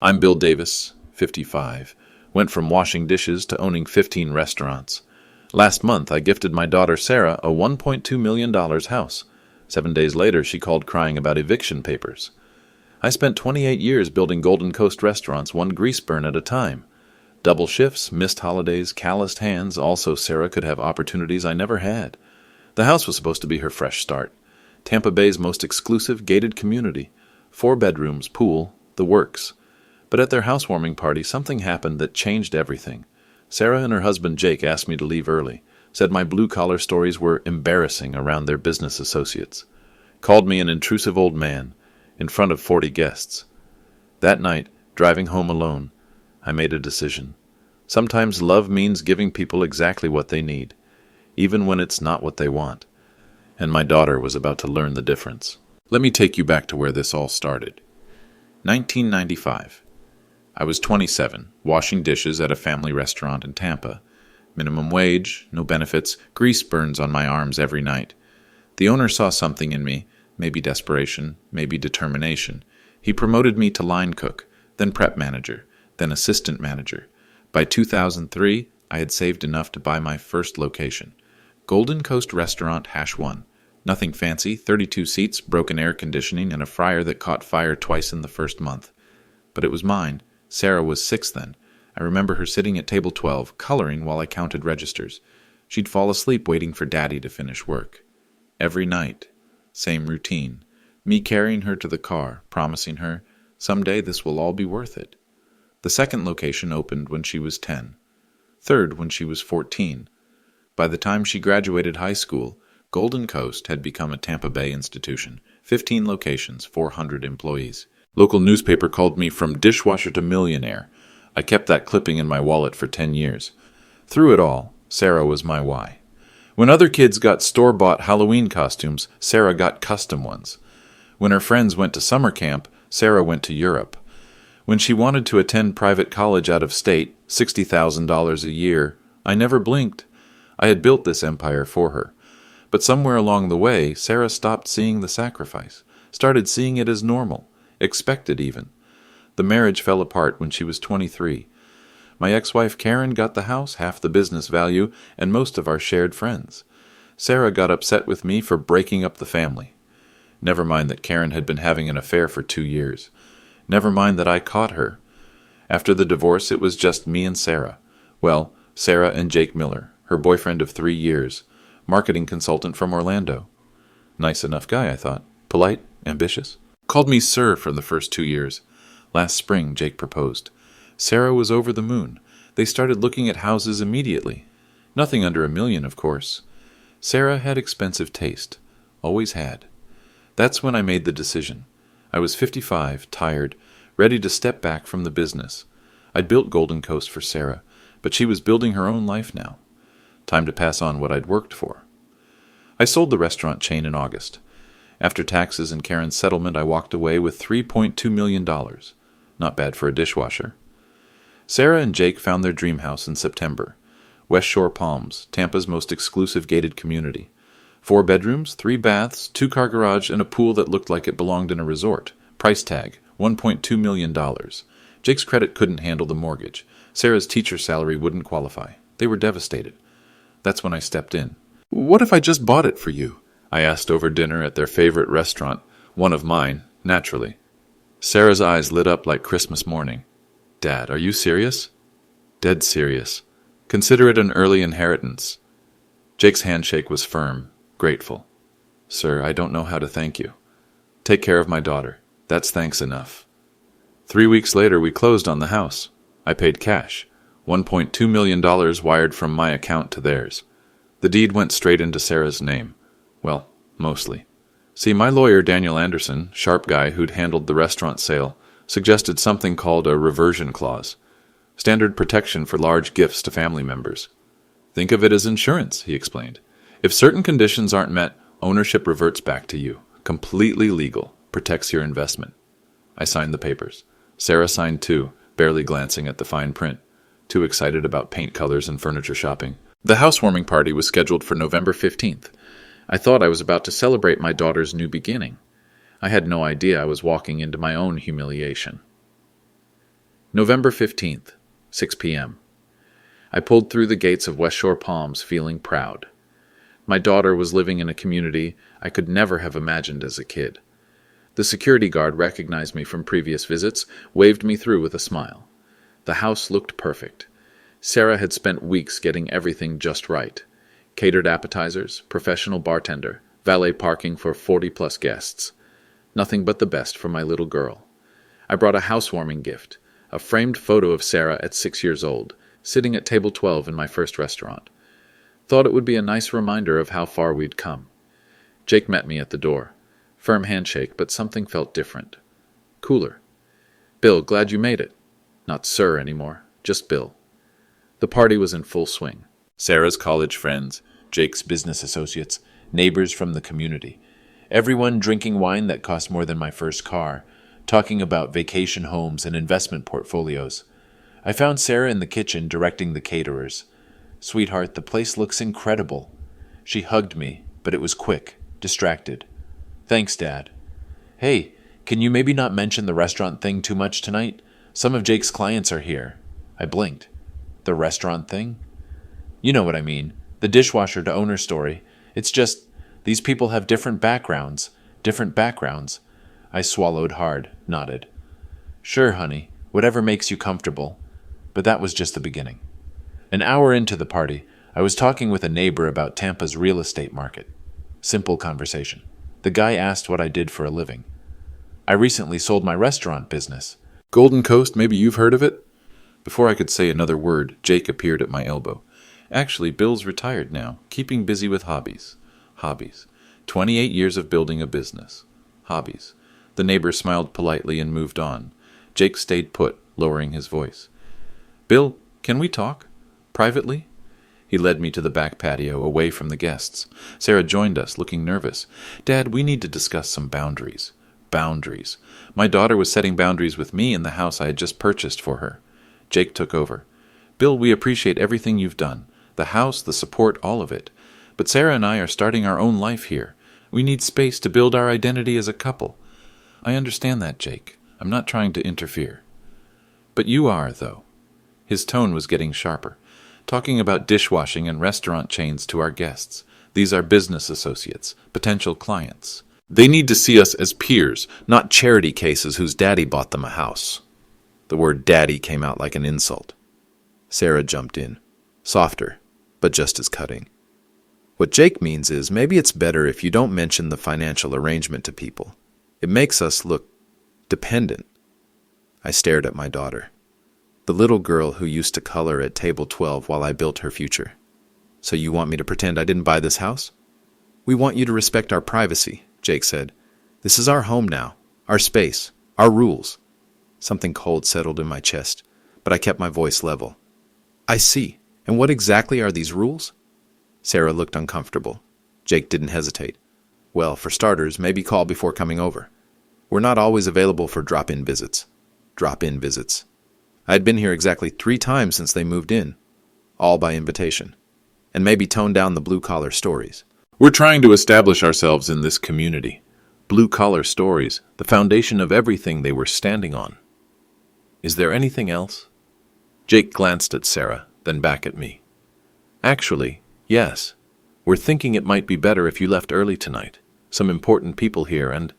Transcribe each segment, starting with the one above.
I'm Bill Davis, 55. Went from washing dishes to owning 15 restaurants. Last month, I gifted my daughter Sarah a $1.2 million house. 7 days later, she called crying about eviction papers. I spent 28 years building Golden Coast restaurants, one grease burn at a time. Double shifts, missed holidays, calloused hands, also Sarah could have opportunities I never had. The house was supposed to be her fresh start. Tampa Bay's most exclusive gated community. 4 bedrooms, pool, the works. But at their housewarming party, something happened that changed everything. Sarah and her husband Jake asked me to leave early, said my blue-collar stories were embarrassing around their business associates. Called me an intrusive old man in front of 40 guests. That night, driving home alone, I made a decision. Sometimes love means giving people exactly what they need, even when it's not what they want. And my daughter was about to learn the difference. Let me take you back to where this all started. 1995. I was 27, washing dishes at a family restaurant in Tampa. Minimum wage, no benefits, grease burns on my arms every night. The owner saw something in me, maybe desperation, maybe determination. He promoted me to line cook, then prep manager, then assistant manager. By 2003, I had saved enough to buy my first location. Golden Coast Restaurant Hash 1. Nothing fancy, 32 seats, broken air conditioning, and a fryer that caught fire twice in the first month. But it was mine. Sarah was 6 then. I remember her sitting at table 12, coloring while I counted registers. She'd fall asleep waiting for Daddy to finish work. Every night, same routine. Me carrying her to the car, promising her, someday this will all be worth it. The second location opened when she was 10. Third when she was 14. By the time she graduated high school, Golden Coast had become a Tampa Bay institution. 15 locations, 400 employees. Local newspaper called me from dishwasher to millionaire. I kept that clipping in my wallet for 10 years. Through it all, Sarah was my why. When other kids got store-bought Halloween costumes, Sarah got custom ones. When her friends went to summer camp, Sarah went to Europe. When she wanted to attend private college out of state, $60,000 a year, I never blinked. I had built this empire for her. But somewhere along the way, Sarah stopped seeing the sacrifice, started seeing it as normal, expected even. The marriage fell apart when she was 23. My ex-wife Karen got the house, half the business value, and most of our shared friends. Sarah got upset with me for breaking up the family. Never mind that Karen had been having an affair for 2 years. Never mind that I caught her. After the divorce, it was just me and Sarah. Well, Sarah and Jake Miller, her boyfriend of 3 years, marketing consultant from Orlando. Nice enough guy, I thought. Polite, ambitious. Called me sir for the first 2 years. Last spring, Jake proposed. Sarah was over the moon. They started looking at houses immediately. Nothing under $1 million, of course. Sarah had expensive taste. Always had. That's when I made the decision. I was 55, tired, ready to step back from the business. I'd built Golden Coast for Sarah, but she was building her own life now. Time to pass on what I'd worked for. I sold the restaurant chain in August. After taxes and Karen's settlement, I walked away with $3.2 million. Not bad for a dishwasher. Sarah and Jake found their dream house in September. West Shore Palms, Tampa's most exclusive gated community. 4 bedrooms, 3 baths, 2-car garage, and a pool that looked like it belonged in a resort. Price tag, $1.2 million. Jake's credit couldn't handle the mortgage. Sarah's teacher salary wouldn't qualify. They were devastated. That's when I stepped in. "What if I just bought it for you?" I asked over dinner at their favorite restaurant, one of mine, naturally. Sarah's eyes lit up like Christmas morning. "Dad, are you serious?" "Dead serious. Consider it an early inheritance." Jake's handshake was firm, grateful. "Sir, I don't know how to thank you. Take care of my daughter. That's thanks enough." 3 weeks later, we closed on the house. I paid cash. $1.2 million wired from my account to theirs. The deed went straight into Sarah's name. Well, mostly. See, my lawyer, Daniel Anderson, sharp guy who'd handled the restaurant sale, suggested something called a reversion clause. Standard protection for large gifts to family members. "Think of it as insurance," he explained. "If certain conditions aren't met, ownership reverts back to you. Completely legal. Protects your investment." I signed the papers. Sarah signed too, barely glancing at the fine print. Too excited about paint colors and furniture shopping. The housewarming party was scheduled for November 15th. I thought I was about to celebrate my daughter's new beginning. I had no idea I was walking into my own humiliation. November 15th, 6 p.m. I pulled through the gates of West Shore Palms feeling proud. My daughter was living in a community I could never have imagined as a kid. The security guard recognized me from previous visits, waved me through with a smile. The house looked perfect. Sarah had spent weeks getting everything just right. Catered appetizers, professional bartender, valet parking for 40-plus guests. Nothing but the best for my little girl. I brought a housewarming gift, a framed photo of Sarah at 6 years old, sitting at table 12 in my first restaurant. Thought it would be a nice reminder of how far we'd come. Jake met me at the door. Firm handshake, but something felt different. Cooler. "Bill, glad you made it." Not sir anymore, just Bill. The party was in full swing. Sarah's college friends, Jake's business associates, neighbors from the community. Everyone drinking wine that cost more than my first car, talking about vacation homes and investment portfolios. I found Sarah in the kitchen directing the caterers. "Sweetheart, the place looks incredible." She hugged me, but it was quick, distracted. "Thanks, Dad." "Hey, can you maybe not mention the restaurant thing too much tonight? Some of Jake's clients are here." I blinked. "The restaurant thing?" "You know what I mean. The dishwasher to owner story. It's just, these people have different backgrounds. I swallowed hard, nodded. "Sure, honey, whatever makes you comfortable." But that was just the beginning. An hour into the party, I was talking with a neighbor about Tampa's real estate market. Simple conversation. The guy asked what I did for a living. "I recently sold my restaurant business." "Golden Coast, maybe you've heard of it?" Before I could say another word, Jake appeared at my elbow. "Actually, Bill's retired now, keeping busy with hobbies." Hobbies. 28 years of building a business. Hobbies. The neighbor smiled politely and moved on. Jake stayed put, lowering his voice. "Bill, can we talk? Privately?" He led me to the back patio, away from the guests. Sarah joined us, looking nervous. "Dad, we need to discuss some boundaries." Boundaries. My daughter was setting boundaries with me in the house I had just purchased for her. Jake took over. "Bill, we appreciate everything you've done. The house, the support, all of it. But Sarah and I are starting our own life here. We need space to build our identity as a couple." "I understand that, Jake. I'm not trying to interfere." "But you are, though." His tone was getting sharper. "Talking about dishwashing and restaurant chains to our guests. These are business associates, potential clients. They need to see us as peers, not charity cases whose daddy bought them a house." The word daddy came out like an insult. Sarah jumped in. Softer, but just as cutting. "What Jake means is, maybe it's better if you don't mention the financial arrangement to people. It makes us look dependent." I stared at my daughter. The little girl who used to color at table 12 while I built her future. "So you want me to pretend I didn't buy this house?" "We want you to respect our privacy," Jake said. "This is our home now, our space, our rules." Something cold settled in my chest, but I kept my voice level. "I see. And what exactly are these rules?" Sarah looked uncomfortable. Jake didn't hesitate. "Well, for starters, maybe call before coming over. We're not always available for drop-in visits." Drop-in visits. I had been here exactly 3 times since they moved in, all by invitation. And maybe tone down the blue-collar stories. "We're trying to establish ourselves in this community." Blue-collar stories, the foundation of everything they were standing on. "Is there anything else?" Jake glanced at Sarah, then back at me. "Actually, yes. We're thinking it might be better if you left early tonight. Some important people here and—"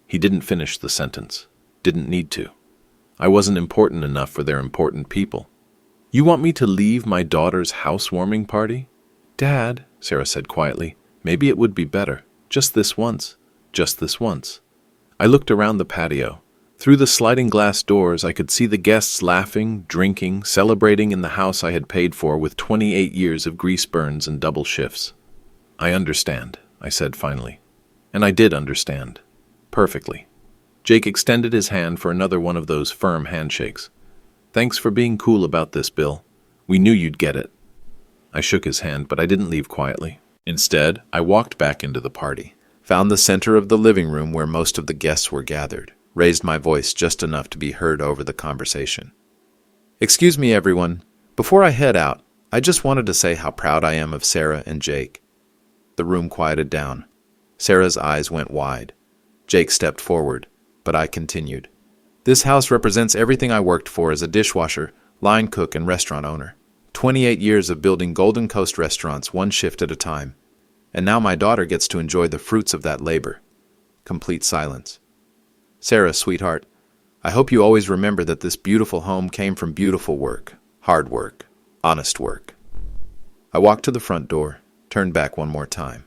He didn't finish the sentence. Didn't need to. I wasn't important enough for their important people. "You want me to leave my daughter's housewarming party?" "Dad," Sarah said quietly, "maybe it would be better. Just this once. Just this once." I looked around the patio. Through the sliding glass doors, I could see the guests laughing, drinking, celebrating in the house I had paid for with 28 years of grease burns and double shifts. "I understand," I said finally. And I did understand. Perfectly. Jake extended his hand for another one of those firm handshakes. "Thanks for being cool about this, Bill. We knew you'd get it." I shook his hand, but I didn't leave quietly. Instead, I walked back into the party, found the center of the living room where most of the guests were gathered, raised my voice just enough to be heard over the conversation. "Excuse me, everyone. Before I head out, I just wanted to say how proud I am of Sarah and Jake." The room quieted down. Sarah's eyes went wide. Jake stepped forward, but I continued. This house represents everything I worked for as a dishwasher, line cook, and restaurant owner. 28 years of building Golden Coast restaurants one shift at a time. And now my daughter gets to enjoy the fruits of that labor. Complete silence. Sarah, sweetheart, I hope you always remember that this beautiful home came from beautiful work, hard work, honest work. I walked to the front door, turned back one more time.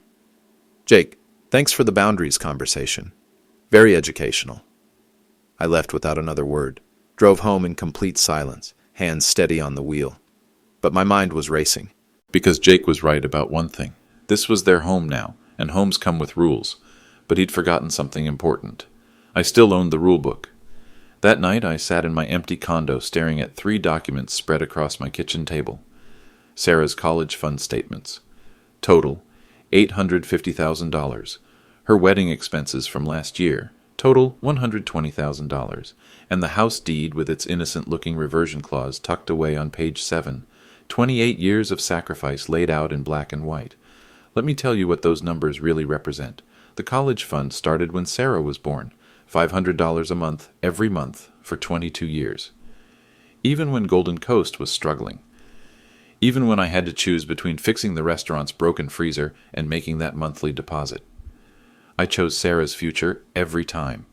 Jake, thanks for the boundaries conversation. Very educational. I left without another word, drove home in complete silence, hands steady on the wheel. But my mind was racing. Because Jake was right about one thing. This was their home now, and homes come with rules. But he'd forgotten something important. I still owned the rule book. That night I sat in my empty condo staring at 3 documents spread across my kitchen table. Sarah's college fund statements. Total, $850,000. Her wedding expenses from last year. Total, $120,000. And the house deed with its innocent-looking reversion clause tucked away on page 7. 28 years of sacrifice laid out in black and white. Let me tell you what those numbers really represent. The college fund started when Sarah was born. $500 a month, every month, for 22 years. Even when Golden Coast was struggling. Even when I had to choose between fixing the restaurant's broken freezer and making that monthly deposit. I chose Sarah's future every time.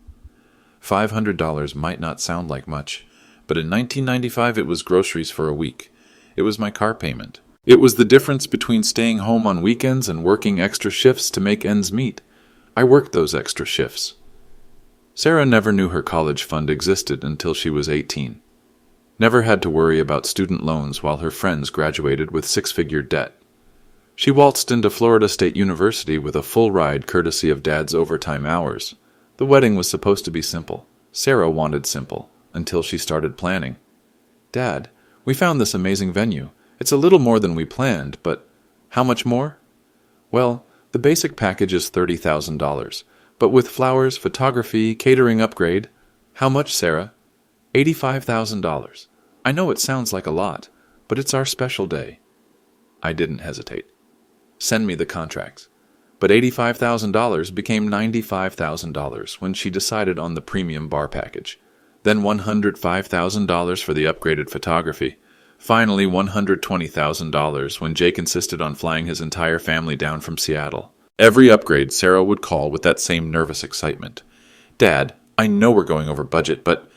$500 might not sound like much, but in 1995 it was groceries for a week. It was my car payment. It was the difference between staying home on weekends and working extra shifts to make ends meet. I worked those extra shifts. Sarah never knew her college fund existed until she was 18. Never had to worry about student loans while her friends graduated with 6-figure debt. She waltzed into Florida State University with a full ride courtesy of Dad's overtime hours. The wedding was supposed to be simple. Sarah wanted simple, until she started planning. Dad, we found this amazing venue. It's a little more than we planned, but how much more? Well, the basic package is $30,000, but with flowers, photography, catering upgrade. How much, Sarah? $85,000. I know it sounds like a lot, but it's our special day. I didn't hesitate. Send me the contracts. But $85,000 became $95,000 when she decided on the premium bar package. Then $105,000 for the upgraded photography. Finally, $120,000 when Jake insisted on flying his entire family down from Seattle. Every upgrade, Sarah would call with that same nervous excitement. Dad, I know we're going over budget, but...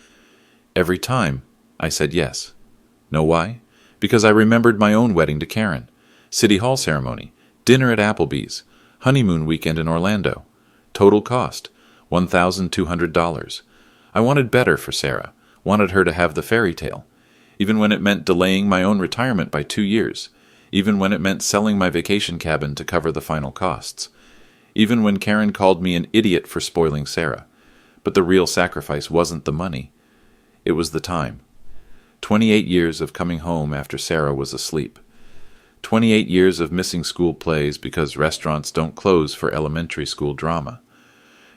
Every time, I said yes. Know why? Because I remembered my own wedding to Karen. City Hall ceremony. Dinner at Applebee's. Honeymoon weekend in Orlando. Total cost, $1,200. I wanted better for Sarah. Wanted her to have the fairy tale. Even when it meant delaying my own retirement by 2 years. Even when it meant selling my vacation cabin to cover the final costs. Even when Karen called me an idiot for spoiling Sarah. But the real sacrifice wasn't the money. It was the time. 28 years of coming home after Sarah was asleep. 28 years of missing school plays because restaurants don't close for elementary school drama.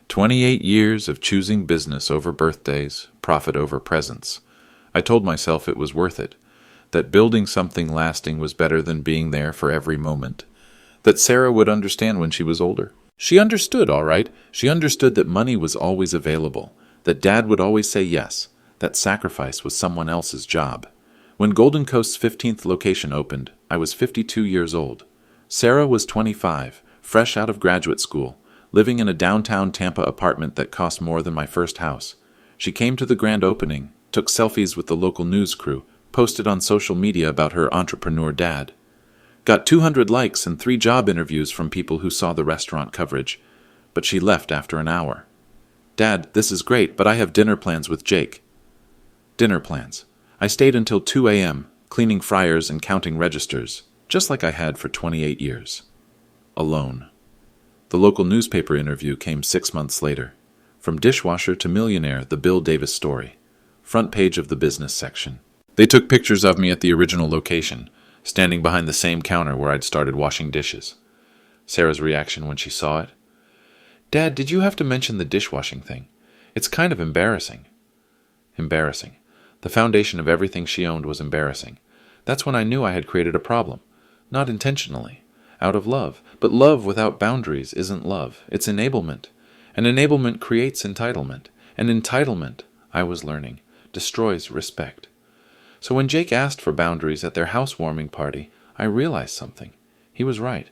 28 years of choosing business over birthdays, profit over presents. I told myself it was worth it, that building something lasting was better than being there for every moment, that Sarah would understand when she was older. She understood, all right. She understood that money was always available, that Dad would always say yes, that sacrifice was someone else's job. When Golden Coast's 15th location opened, I was 52 years old. Sarah was 25, fresh out of graduate school, living in a downtown Tampa apartment that cost more than my first house. She came to the grand opening, took selfies with the local news crew, posted on social media about her entrepreneur dad. Got 200 likes and 3 job interviews from people who saw the restaurant coverage, but she left after an hour. Dad, this is great, but I have dinner plans with Jake. Dinner plans. I stayed until 2 a.m., cleaning fryers and counting registers, just like I had for 28 years. Alone. The local newspaper interview came 6 months later. From dishwasher to millionaire, the Bill Davis story. Front page of the business section. They took pictures of me at the original location, standing behind the same counter where I'd started washing dishes. Sarah's reaction when she saw it. Dad, did you have to mention the dishwashing thing? It's kind of embarrassing. Embarrassing. The foundation of everything she owned was embarrassing. That's when I knew I had created a problem. Not intentionally. Out of love. But love without boundaries isn't love. It's enablement. And enablement creates entitlement. And entitlement, I was learning, destroys respect. So when Jake asked for boundaries at their housewarming party, I realized something. He was right.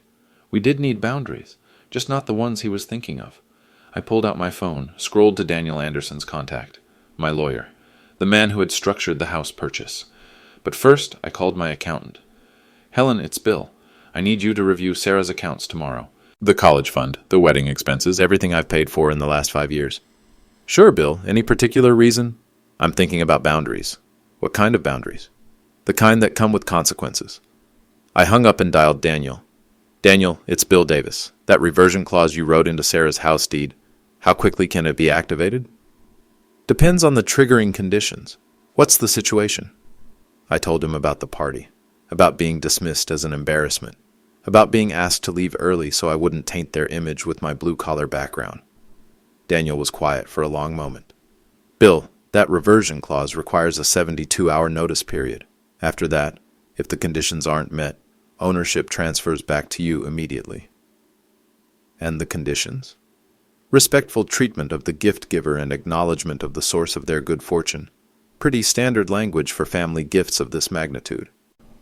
We did need boundaries, just not the ones he was thinking of. I pulled out my phone, scrolled to Daniel Anderson's contact, my lawyer, the man who had structured the house purchase. But first, I called my accountant. Helen, it's Bill. I need you to review Sarah's accounts tomorrow. The college fund, the wedding expenses, everything I've paid for in the last 5 years. Sure, Bill. Any particular reason? I'm thinking about boundaries. What kind of boundaries? The kind that come with consequences. I hung up and dialed Daniel. Daniel, it's Bill Davis. That reversion clause you wrote into Sarah's house deed, how quickly can it be activated? Depends on the triggering conditions. What's the situation? I told him about the party, about being dismissed as an embarrassment, about being asked to leave early so I wouldn't taint their image with my blue-collar background. Daniel was quiet for a long moment. Bill, that reversion clause requires a 72-hour notice period. After that, if the conditions aren't met, ownership transfers back to you immediately. And the conditions? Respectful treatment of the gift giver and acknowledgement of the source of their good fortune. Pretty standard language for family gifts of this magnitude.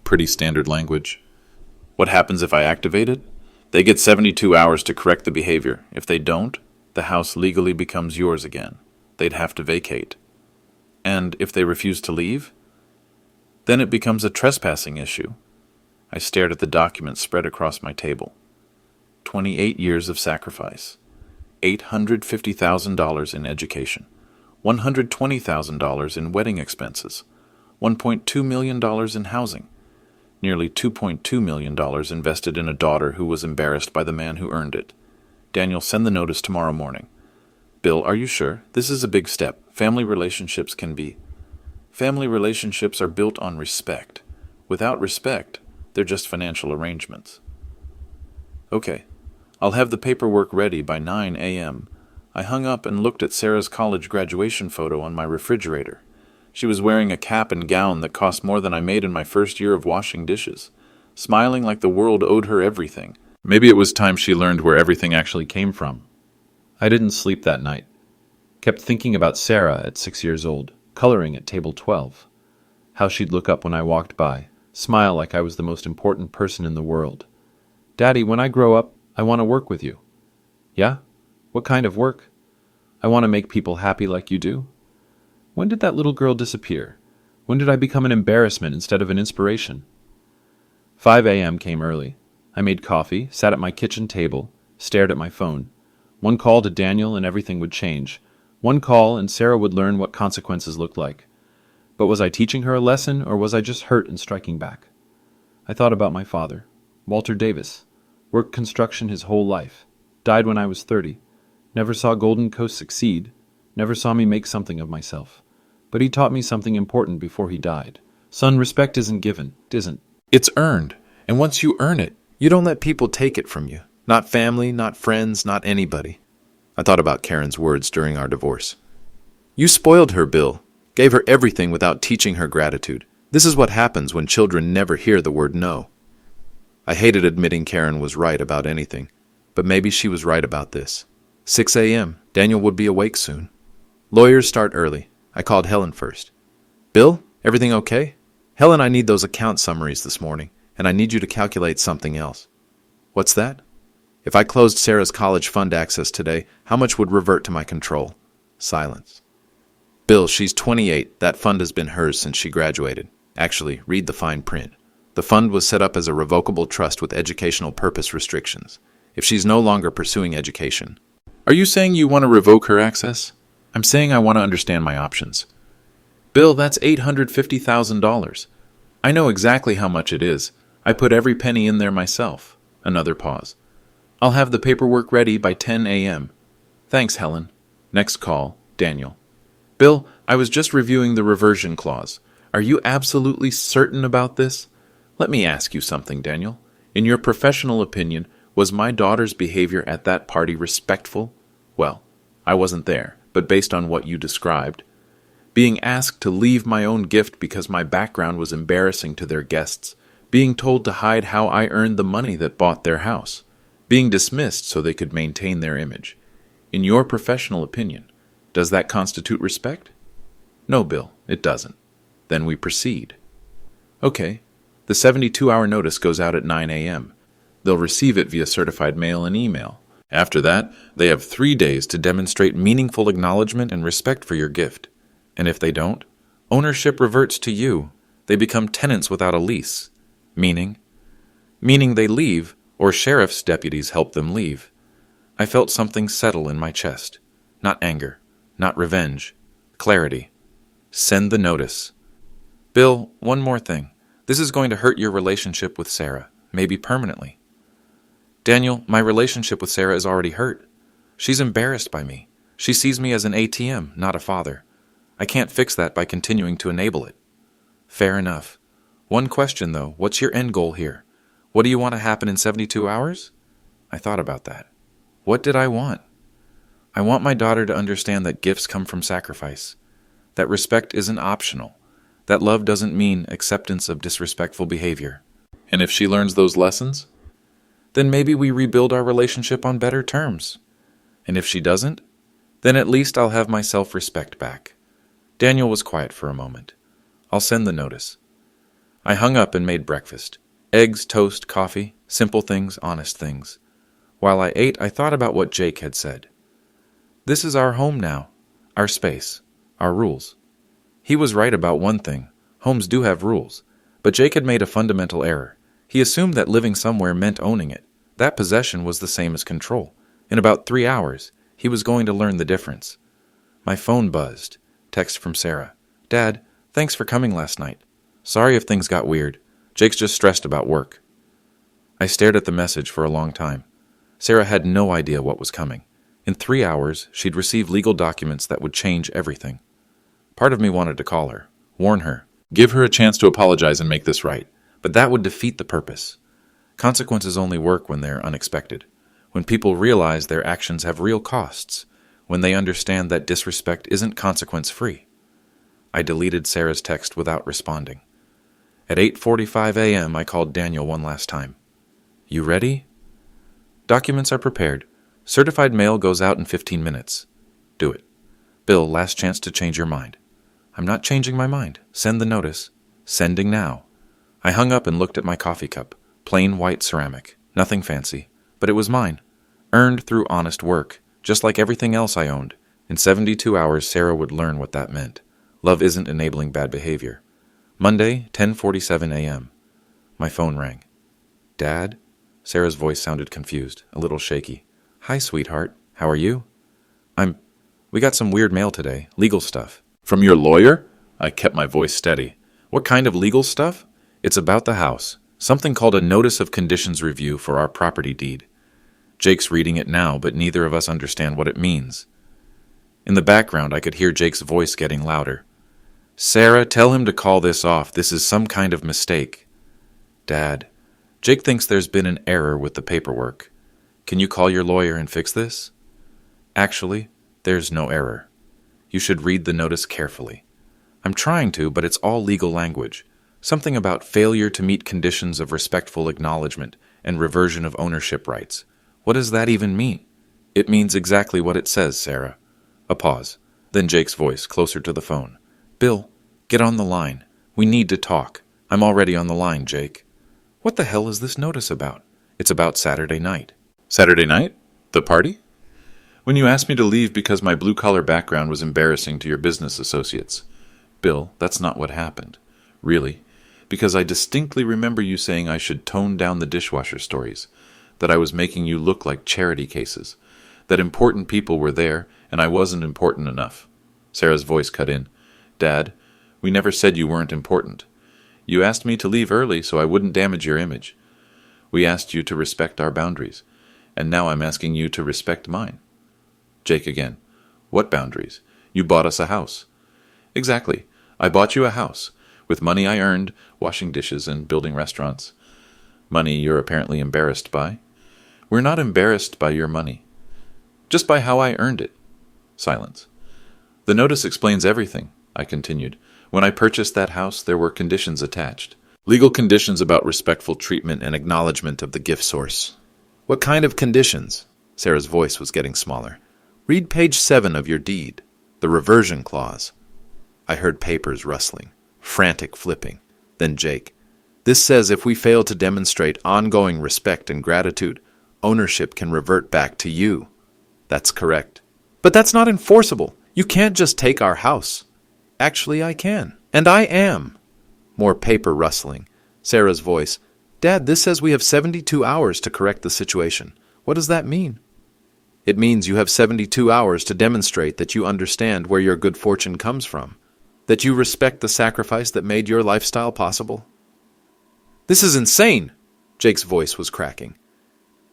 Pretty standard language. What happens if I activate it? They get 72 hours to correct the behavior. If they don't, the house legally becomes yours again. They'd have to vacate. And if they refuse to leave? Then it becomes a trespassing issue. I stared at the documents spread across my table. 28 years of sacrifice. $850,000 in education. $120,000 in wedding expenses. $1.2 million in housing. Nearly $2.2 million invested in a daughter who was embarrassed by the man who earned it. Daniel, send the notice tomorrow morning. Bill, are you sure? This is a big step. Family relationships are built on respect. Without respect, they're just financial arrangements. Okay, I'll have the paperwork ready by 9 a.m. I hung up and looked at Sarah's college graduation photo on my refrigerator. She was wearing a cap and gown that cost more than I made in my first year of washing dishes, smiling like the world owed her everything. Maybe it was time she learned where everything actually came from. I didn't sleep that night. Kept thinking about Sarah at 6 years old, coloring at table 12. How she'd look up when I walked by, smile like I was the most important person in the world. Daddy, when I grow up, I want to work with you. Yeah? What kind of work? I want to make people happy like you do. When did that little girl disappear? When did I become an embarrassment instead of an inspiration? 5 a.m. came early. I made coffee, sat at my kitchen table, stared at my phone. One call to Daniel and everything would change. One call and Sarah would learn what consequences looked like. But was I teaching her a lesson, or was I just hurt and striking back? I thought about my father, Walter Davis. Worked construction his whole life. Died when I was 30. Never saw Golden Coast succeed. Never saw me make something of myself. But he taught me something important before he died. Son, respect isn't given. It isn't. It's earned. And once you earn it, you don't let people take it from you. Not family, not friends, not anybody. I thought about Karen's words during our divorce. You spoiled her, Bill. Gave her everything without teaching her gratitude. This is what happens when children never hear the word no. I hated admitting Karen was right about anything, but maybe she was right about this. 6 a.m. Daniel would be awake soon. Lawyers start early. I called Helen first. Bill, everything okay? Helen, I need those account summaries this morning, and I need you to calculate something else. What's that? If I closed Sarah's college fund access today, how much would revert to my control? Silence. Bill, she's 28. That fund has been hers since she graduated. Actually, read the fine print. The fund was set up as a revocable trust with educational purpose restrictions. If she's no longer pursuing education. Are you saying you want to revoke her access? I'm saying I want to understand my options. Bill, that's $850,000. I know exactly how much it is. I put every penny in there myself. Another pause. I'll have the paperwork ready by 10 a.m. Thanks, Helen. Next call, Daniel. Bill, I was just reviewing the reversion clause. Are you absolutely certain about this? Let me ask you something, Daniel. In your professional opinion, was my daughter's behavior at that party respectful? Well, I wasn't there, but based on what you described, being asked to leave my own gift because my background was embarrassing to their guests, being told to hide how I earned the money that bought their house, being dismissed so they could maintain their image. In your professional opinion, does that constitute respect? No, Bill, it doesn't. Then we proceed. Okay. The 72-hour notice goes out at 9 a.m. They'll receive it via certified mail and email. After that, they have 3 days to demonstrate meaningful acknowledgement and respect for your gift. And if they don't, ownership reverts to you. They become tenants without a lease. Meaning they leave, or sheriff's deputies help them leave. I felt something settle in my chest. Not anger, not revenge. Clarity. Send the notice. Bill, one more thing. This is going to hurt your relationship with Sarah, maybe permanently. Daniel, my relationship with Sarah is already hurt. She's embarrassed by me. She sees me as an ATM, not a father. I can't fix that by continuing to enable it. Fair enough. One question, though. What's your end goal here? What do you want to happen in 72 hours? I thought about that. What did I want? I want my daughter to understand that gifts come from sacrifice, that respect isn't optional, that love doesn't mean acceptance of disrespectful behavior. And if she learns those lessons, then maybe we rebuild our relationship on better terms. And if she doesn't, then at least I'll have my self-respect back. Daniel was quiet for a moment. I'll send the notice. I hung up and made breakfast. Eggs, toast, coffee, simple things, honest things. While I ate, I thought about what Jake had said. This is our home now, our space, our rules. He was right about one thing. Homes do have rules. But Jake had made a fundamental error. He assumed that living somewhere meant owning it. That possession was the same as control. In about 3 hours, he was going to learn the difference. My phone buzzed. Text from Sarah. Dad, thanks for coming last night. Sorry if things got weird. Jake's just stressed about work. I stared at the message for a long time. Sarah had no idea what was coming. In 3 hours, she'd receive legal documents that would change everything. Part of me wanted to call her, warn her, give her a chance to apologize and make this right. But that would defeat the purpose. Consequences only work when they're unexpected. When people realize their actions have real costs. When they understand that disrespect isn't consequence-free. I deleted Sarah's text without responding. At 8:45 a.m., I called Daniel one last time. You ready? Documents are prepared. Certified mail goes out in 15 minutes. Do it. Bill, last chance to change your mind. I'm not changing my mind. Send the notice. Sending now. I hung up and looked at my coffee cup. Plain white ceramic. Nothing fancy. But it was mine. Earned through honest work. Just like everything else I owned. In 72 hours, Sarah would learn what that meant. Love isn't enabling bad behavior. Monday, 10:47 a.m. My phone rang. Dad? Sarah's voice sounded confused, a little shaky. Hi, sweetheart. How are you? We got some weird mail today. Legal stuff. From your lawyer? I kept my voice steady. What kind of legal stuff? It's about the house. Something called a Notice of Conditions Review for our property deed. Jake's reading it now, but neither of us understand what it means. In the background, I could hear Jake's voice getting louder. Sarah, tell him to call this off. This is some kind of mistake. Dad, Jake thinks there's been an error with the paperwork. Can you call your lawyer and fix this? Actually, there's no error. You should read the notice carefully. I'm trying to, but it's all legal language. Something about failure to meet conditions of respectful acknowledgement and reversion of ownership rights. What does that even mean? It means exactly what it says, Sarah. A pause. Then Jake's voice, closer to the phone. Bill, get on the line. We need to talk. I'm already on the line, Jake. What the hell is this notice about? It's about Saturday night. Saturday night? The party? When you asked me to leave because my blue-collar background was embarrassing to your business associates. Bill, that's not what happened. Really. Because I distinctly remember you saying I should tone down the dishwasher stories, that I was making you look like charity cases, that important people were there and I wasn't important enough. Sarah's voice cut in. Dad, we never said you weren't important. You asked me to leave early so I wouldn't damage your image. We asked you to respect our boundaries, and now I'm asking you to respect mine. Jake again. What boundaries? You bought us a house. Exactly. I bought you a house, with money I earned, washing dishes and building restaurants. Money you're apparently embarrassed by. We're not embarrassed by your money. Just by how I earned it. Silence. The notice explains everything, I continued. When I purchased that house, there were conditions attached. Legal conditions about respectful treatment and acknowledgement of the gift source. What kind of conditions? Sarah's voice was getting smaller. Read page 7 of your deed, the reversion clause. I heard papers rustling, frantic flipping. Then Jake. This says if we fail to demonstrate ongoing respect and gratitude, ownership can revert back to you. That's correct. But that's not enforceable. You can't just take our house. Actually, I can. And I am. More paper rustling. Sarah's voice. Dad, this says we have 72 hours to correct the situation. What does that mean? It means you have 72 hours to demonstrate that you understand where your good fortune comes from, that you respect the sacrifice that made your lifestyle possible. This is insane, Jake's voice was cracking.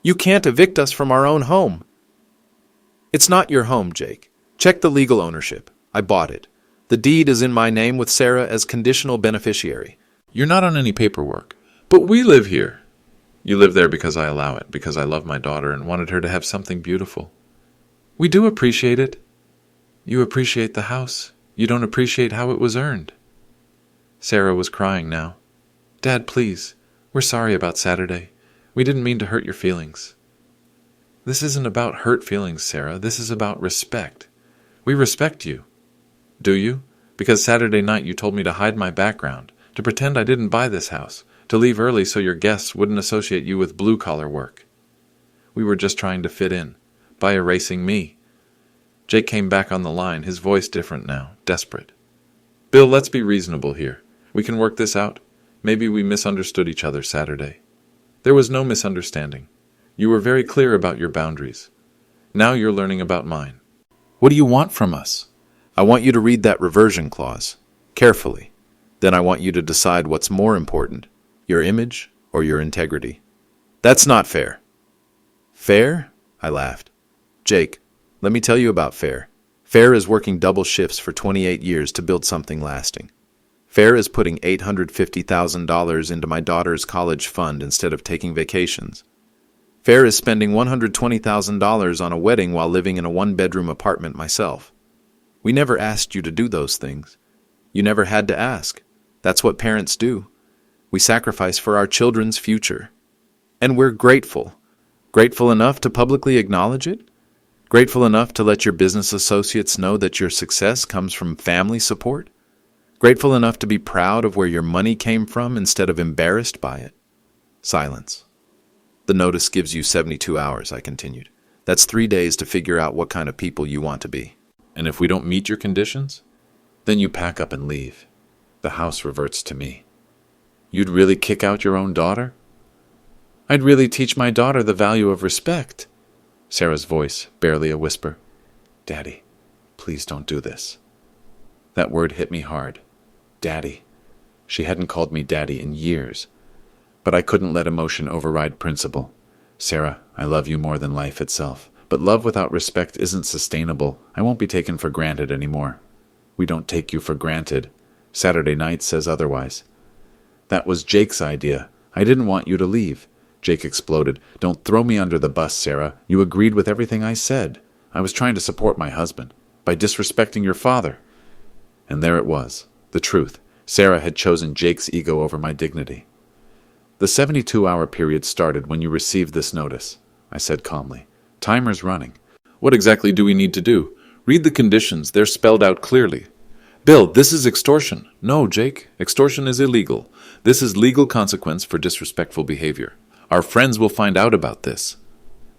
You can't evict us from our own home. It's not your home, Jake. Check the legal ownership. I bought it. The deed is in my name with Sarah as conditional beneficiary. You're not on any paperwork. But we live here. You live there because I allow it, because I love my daughter and wanted her to have something beautiful. We do appreciate it. You appreciate the house. You don't appreciate how it was earned. Sarah was crying now. Dad, please. We're sorry about Saturday. We didn't mean to hurt your feelings. This isn't about hurt feelings, Sarah. This is about respect. We respect you. Do you? Because Saturday night you told me to hide my background, to pretend I didn't buy this house, to leave early so your guests wouldn't associate you with blue-collar work. We were just trying to fit in, by erasing me. Jake came back on the line, his voice different now, desperate. Bill, let's be reasonable here. We can work this out. Maybe we misunderstood each other Saturday. There was no misunderstanding. You were very clear about your boundaries. Now you're learning about mine. What do you want from us? I want you to read that reversion clause, carefully. Then I want you to decide what's more important, your image or your integrity. That's not fair. Fair? I laughed. Jake, let me tell you about Fair. Fair is working double shifts for 28 years to build something lasting. Fair is putting $850,000 into my daughter's college fund instead of taking vacations. Fair is spending $120,000 on a wedding while living in a one-bedroom apartment myself. We never asked you to do those things. You never had to ask. That's what parents do. We sacrifice for our children's future. And we're grateful. Grateful enough to publicly acknowledge it? Grateful enough to let your business associates know that your success comes from family support? Grateful enough to be proud of where your money came from instead of embarrassed by it? Silence. The notice gives you 72 hours, I continued. That's 3 days to figure out what kind of people you want to be. And if we don't meet your conditions, then you pack up and leave. The house reverts to me. You'd really kick out your own daughter? I'd really teach my daughter the value of respect. Sarah's voice, barely a whisper. Daddy, please don't do this. That word hit me hard. Daddy. She hadn't called me Daddy in years. But I couldn't let emotion override principle. Sarah, I love you more than life itself. But love without respect isn't sustainable. I won't be taken for granted anymore. We don't take you for granted. Saturday night says otherwise. That was Jake's idea. I didn't want you to leave. Jake exploded. Don't throw me under the bus, Sarah. You agreed with everything I said. I was trying to support my husband by disrespecting your father. And there it was. The truth. Sarah had chosen Jake's ego over my dignity. The 72-hour period started when you received this notice, I said calmly. Timer's running. What exactly do we need to do? Read the conditions. They're spelled out clearly. Bill, this is extortion. No, Jake. Extortion is illegal. This is legal consequence for disrespectful behavior. Our friends will find out about this.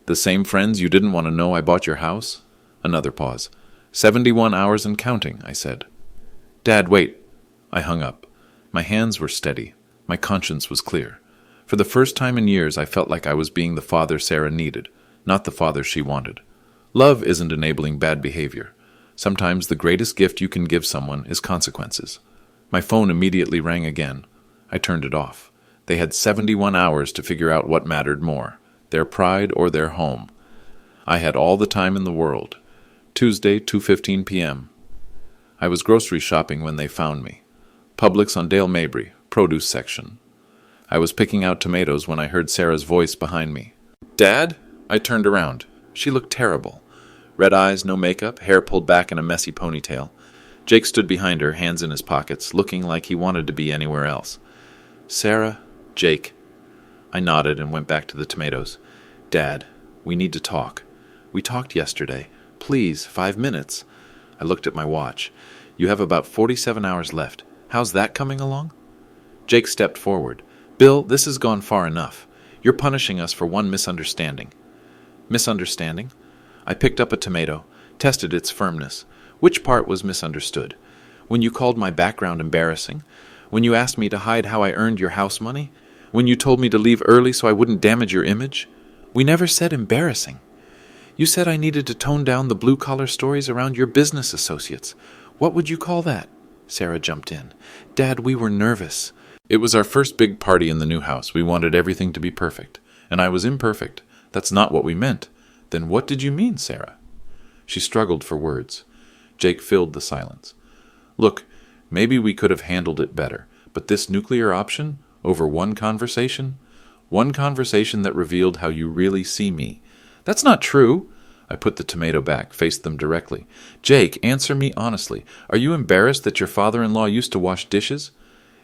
The same friends you didn't want to know I bought your house? Another pause. 71 hours and counting, I said. Dad, wait. I hung up. My hands were steady. My conscience was clear. For the first time in years, I felt like I was being the father Sarah needed, not the father she wanted. Love isn't enabling bad behavior. Sometimes the greatest gift you can give someone is consequences. My phone immediately rang again. I turned it off. They had 71 hours to figure out what mattered more, their pride or their home. I had all the time in the world. Tuesday, 2:15 p.m. I was grocery shopping when they found me. Publix on Dale Mabry, produce section. I was picking out tomatoes when I heard Sarah's voice behind me. Dad? I turned around. She looked terrible. Red eyes, no makeup, hair pulled back in a messy ponytail. Jake stood behind her, hands in his pockets, looking like he wanted to be anywhere else. Sarah? Jake. I nodded and went back to the tomatoes. Dad, we need to talk. We talked yesterday. Please, 5 minutes. I looked at my watch. You have about 47 hours left. How's that coming along? Jake stepped forward. Bill, this has gone far enough. You're punishing us for one misunderstanding. Misunderstanding? I picked up a tomato, tested its firmness. Which part was misunderstood? When you called my background embarrassing? When you asked me to hide how I earned your house money? When you told me to leave early so I wouldn't damage your image? We never said embarrassing. You said I needed to tone down the blue-collar stories around your business associates. What would you call that? Sarah jumped in. Dad, we were nervous. It was our first big party in the new house. We wanted everything to be perfect. And I was imperfect. That's not what we meant. Then what did you mean, Sarah? She struggled for words. Jake filled the silence. Look, maybe we could have handled it better, but this nuclear option, over one conversation that revealed how you really see me. That's not true. I put the tomato back, faced them directly. Jake, answer me honestly. Are you embarrassed that your father-in-law used to wash dishes?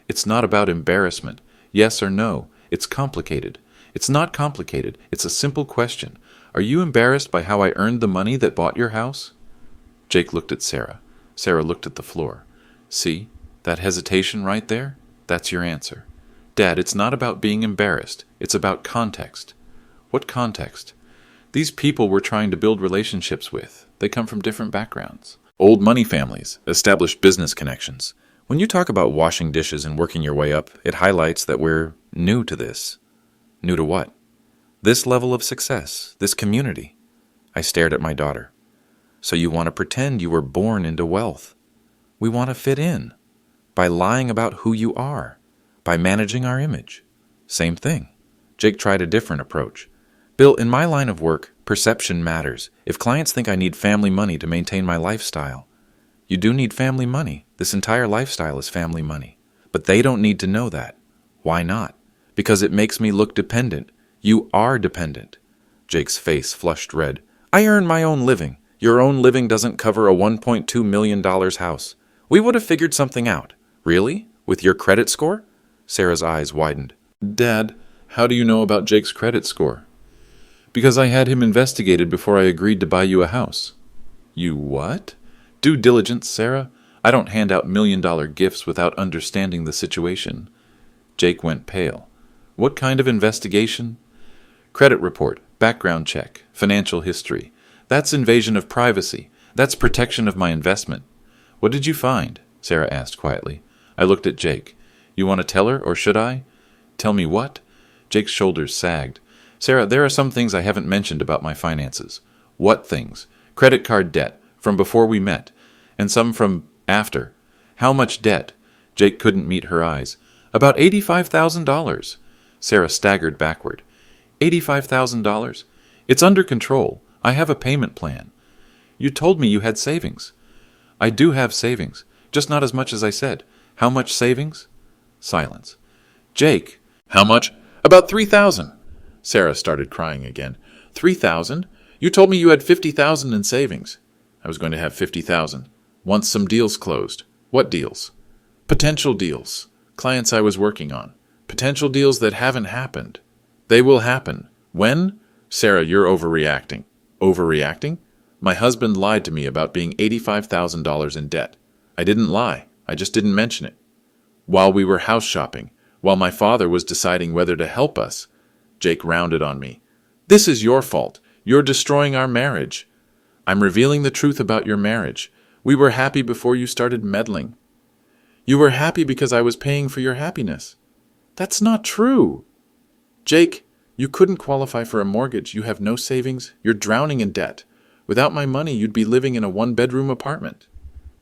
It's not about embarrassment. Yes or no. It's complicated. It's not complicated. It's a simple question. Are you embarrassed by how I earned the money that bought your house? Jake looked at Sarah. Sarah looked at the floor. See, that hesitation right there? That's your answer. Dad, it's not about being embarrassed. It's about context. What context? These people we're trying to build relationships with. They come from different backgrounds. Old money families, established business connections. When you talk about washing dishes and working your way up, it highlights that we're new to this. New to what? This level of success, this community. I stared at my daughter. So you want to pretend you were born into wealth. We want to fit in. By lying about who you are. By managing our image. Same thing. Jake tried a different approach. Bill, in my line of work, perception matters. If clients think I need family money to maintain my lifestyle, you do need family money. This entire lifestyle is family money. But they don't need to know that. Why not? Because it makes me look dependent. You are dependent. Jake's face flushed red. I earn my own living. Your own living doesn't cover a $1.2 million house. We would have figured something out. Really? With your credit score? Sarah's eyes widened. Dad, how do you know about Jake's credit score? Because I had him investigated before I agreed to buy you a house. You what? Due diligence, Sarah. I don't hand out million-dollar gifts without understanding the situation. Jake went pale. What kind of investigation? Credit report, background check, financial history. That's invasion of privacy. That's protection of my investment. What did you find? Sarah asked quietly. I looked at Jake. You want to tell her, or should I? Tell me what? Jake's shoulders sagged. Sarah, there are some things I haven't mentioned about my finances. What things? Credit card debt, from before we met, and some from after. How much debt? Jake couldn't meet her eyes. About $85,000. Sarah staggered backward. $85,000? It's under control. I have a payment plan. You told me you had savings. I do have savings, just not as much as I said. How much savings? Silence. Jake. How much? About $3,000. Sarah started crying again. $3,000? You told me you had $50,000 in savings. I was going to have $50,000. Once some deals closed. What deals? Potential deals. Clients I was working on. Potential deals that haven't happened. They will happen. When? Sarah, you're overreacting. Overreacting? My husband lied to me about being $85,000 in debt. I didn't lie. I just didn't mention it. While we were house shopping, while my father was deciding whether to help us, Jake rounded on me. This is your fault. You're destroying our marriage. I'm revealing the truth about your marriage. We were happy before you started meddling. You were happy because I was paying for your happiness. That's not true. Jake, you couldn't qualify for a mortgage. You have no savings. You're drowning in debt. Without my money, you'd be living in a one-bedroom apartment.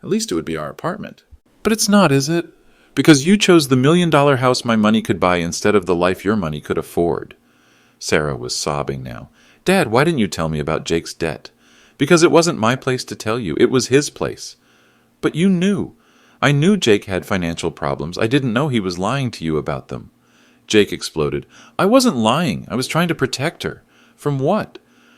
At least it would be our apartment. But it's not, is it? Because you chose the $1 million house my money could buy instead of the life your money could afford. Sarah was sobbing now. Dad, why didn't you tell me about Jake's debt? Because it wasn't my place to tell you. It was his place. But you knew. I knew Jake had financial problems. I didn't know he was lying to you about them. Jake exploded. I wasn't lying. I was trying to protect her. From what?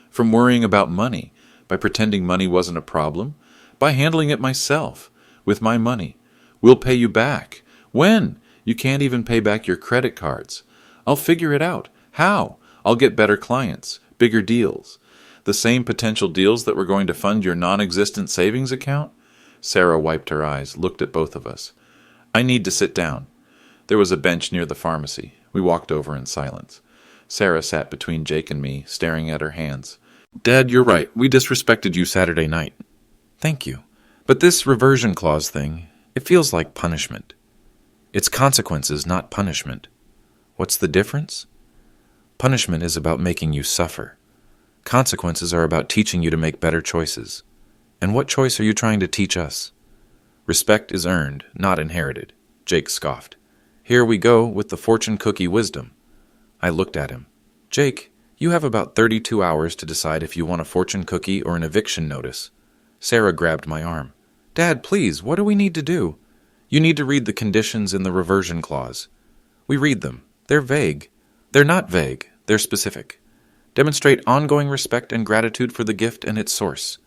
From worrying about money. By pretending money wasn't a problem. By handling it myself. With my money. We'll pay you back. When? You can't even pay back your credit cards. I'll figure it out. How? I'll get better clients. Bigger deals. The same potential deals that were going to fund your non-existent savings account? Sarah wiped her eyes, looked at both of us. I need to sit down. There was a bench near the pharmacy. We walked over in silence. Sarah sat between Jake and me, staring at her hands. Dad, you're right. We disrespected you Saturday night. Thank you. But this reversion clause thing, it feels like punishment. It's consequences, not punishment. What's the difference? Punishment is about making you suffer. Consequences are about teaching you to make better choices. And what choice are you trying to teach us? Respect is earned, not inherited. Jake scoffed. Here we go with the fortune cookie wisdom. I looked at him. Jake, you have about 32 hours to decide if you want a fortune cookie or an eviction notice. Sarah grabbed my arm. Dad, please, what do we need to do? You need to read the conditions in the reversion clause. We read them. They're vague. They're not vague. They're specific. Demonstrate ongoing respect and gratitude for the gift and its source.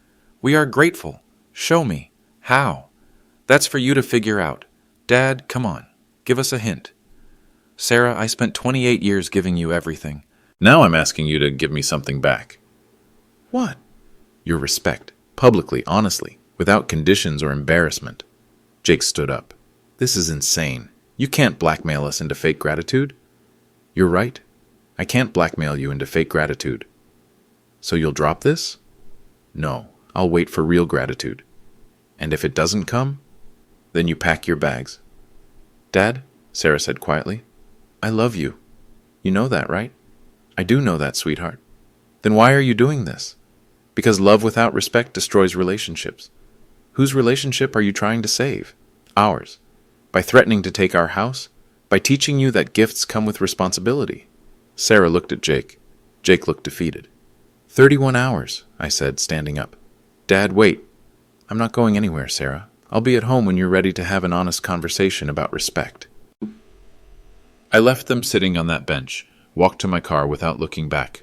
We are grateful. Show me. How? That's for you to figure out. Dad, come on. Give us a hint. Sarah, I spent 28 years giving you everything. Now I'm asking you to give me something back. What? Your respect. Publicly, honestly, without conditions or embarrassment. Jake stood up. This is insane. You can't blackmail us into fake gratitude. You're right. I can't blackmail you into fake gratitude. So you'll drop this? No, I'll wait for real gratitude. And if it doesn't come, then you pack your bags. Dad, Sarah said quietly, I love you. You know that, right? I do know that, sweetheart. Then why are you doing this? Because love without respect destroys relationships. Whose relationship are you trying to save? Ours. By threatening to take our house? By teaching you that gifts come with responsibility? Sarah looked at Jake. Jake looked defeated. 31 hours, I said, standing up. Dad, wait. I'm not going anywhere, Sarah. I'll be at home when you're ready to have an honest conversation about respect. I left them sitting on that bench, walked to my car without looking back.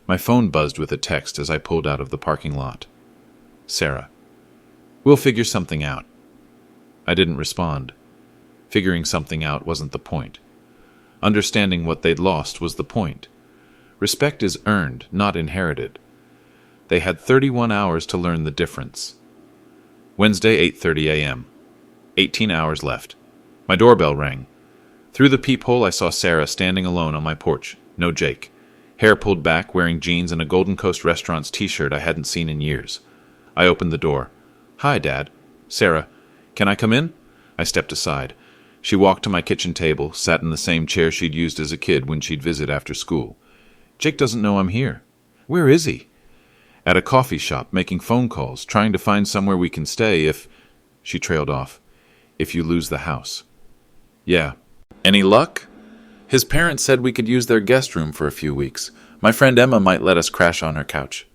My phone buzzed with a text as I pulled out of the parking lot. Sarah, we'll figure something out. I didn't respond. Figuring something out wasn't the point. Understanding what they'd lost was the point. Respect is earned, not inherited. They had 31 hours to learn the difference. Wednesday, 8:30 a.m. 18 hours left. My doorbell rang. Through the peephole, I saw Sarah standing alone on my porch. No Jake. Hair pulled back, wearing jeans and a Golden Coast Restaurants t-shirt I hadn't seen in years. I opened the door. Hi, Dad. Sarah, can I come in? I stepped aside. She walked to my kitchen table, sat in the same chair she'd used as a kid when she'd visit after school. Jake doesn't know I'm here. Where is he? At a coffee shop, making phone calls, trying to find somewhere we can stay if... She trailed off. If you lose the house. Yeah. Any luck? His parents said we could use their guest room for a few weeks. My friend Emma might let us crash on her couch.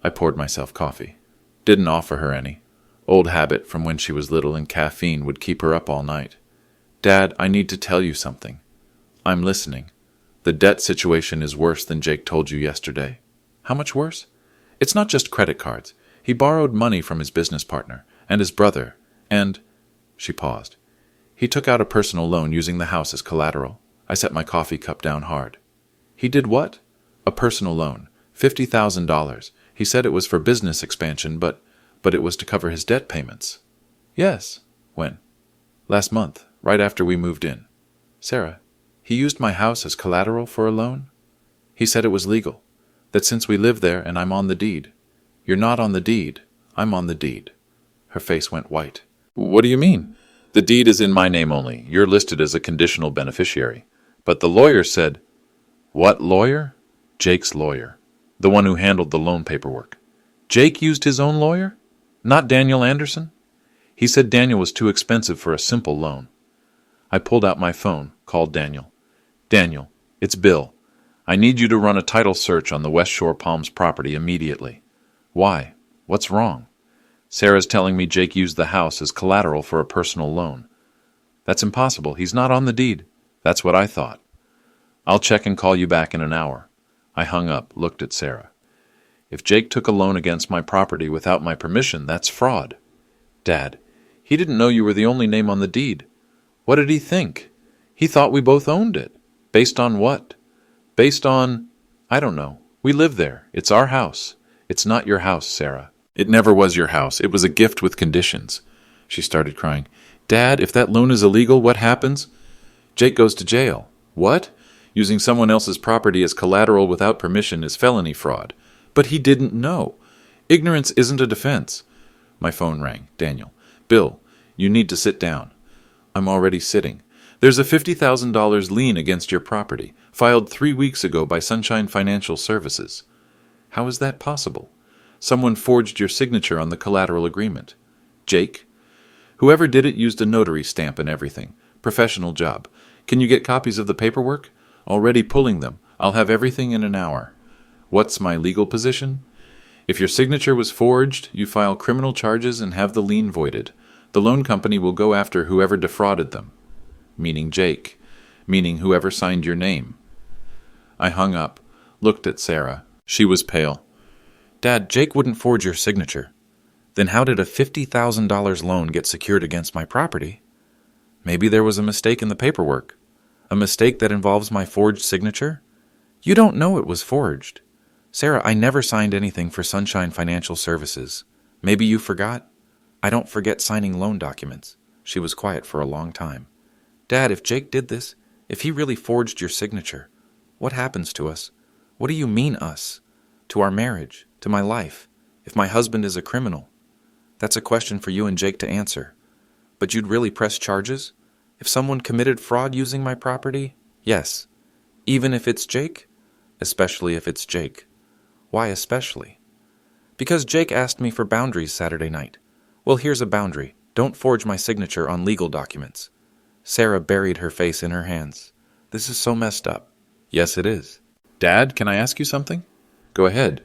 I poured myself coffee. Didn't offer her any. Old habit from when she was little and caffeine would keep her up all night. Dad, I need to tell you something. I'm listening. The debt situation is worse than Jake told you yesterday. How much worse? It's not just credit cards. He borrowed money from his business partner and his brother, and... She paused. He took out a personal loan using the house as collateral. I set my coffee cup down hard. He did what? A personal loan. $50,000. He said it was for business expansion, but it was to cover his debt payments. Yes. When? Last month, right after we moved in. Sarah, he used my house as collateral for a loan? He said it was legal. That since we live there and I'm on the deed. You're not on the deed. I'm on the deed. Her face went white. What do you mean? The deed is in my name only. You're listed as a conditional beneficiary. But the lawyer said... What lawyer? Jake's lawyer. The one who handled the loan paperwork. Jake used his own lawyer? Not Daniel Anderson? He said Daniel was too expensive for a simple loan. I pulled out my phone, called Daniel. Daniel, it's Bill. I need you to run a title search on the West Shore Palms property immediately. Why? What's wrong? Sarah's telling me Jake used the house as collateral for a personal loan. That's impossible. He's not on the deed. That's what I thought. I'll check and call you back in an hour. I hung up, looked at Sarah. If Jake took a loan against my property without my permission, that's fraud. Dad, he didn't know you were the only name on the deed. What did he think? He thought we both owned it. Based on what? Based on... I don't know. We live there. It's our house. It's not your house, Sarah. It never was your house. It was a gift with conditions. She started crying. Dad, if that loan is illegal, what happens? Jake goes to jail. What? Using someone else's property as collateral without permission is felony fraud. But he didn't know. Ignorance isn't a defense. My phone rang. Daniel. Bill, you need to sit down. I'm already sitting. There's a $50,000 lien against your property, filed 3 weeks ago by Sunshine Financial Services. How is that possible? Someone forged your signature on the collateral agreement. Jake? Whoever did it used a notary stamp and everything. Professional job. Can you get copies of the paperwork? Already pulling them. I'll have everything in an hour. What's my legal position? If your signature was forged, you file criminal charges and have the lien voided. The loan company will go after whoever defrauded them. Meaning Jake. Meaning whoever signed your name. I hung up, looked at Sarah. She was pale. Dad, Jake wouldn't forge your signature. Then how did a $50,000 loan get secured against my property? Maybe there was a mistake in the paperwork. A mistake that involves my forged signature? You don't know it was forged. Sarah, I never signed anything for Sunshine Financial Services. Maybe you forgot? I don't forget signing loan documents. She was quiet for a long time. Dad, if Jake did this, if he really forged your signature, what happens to us? What do you mean us? To our marriage, to my life, if my husband is a criminal? That's a question for you and Jake to answer. But you'd really press charges? If someone committed fraud using my property? Yes. Even if it's Jake? Especially if it's Jake. Why especially? Because Jake asked me for boundaries Saturday night. Well, here's a boundary. Don't forge my signature on legal documents. Sarah buried her face in her hands. This is so messed up. Yes, it is. Dad, can I ask you something? Go ahead.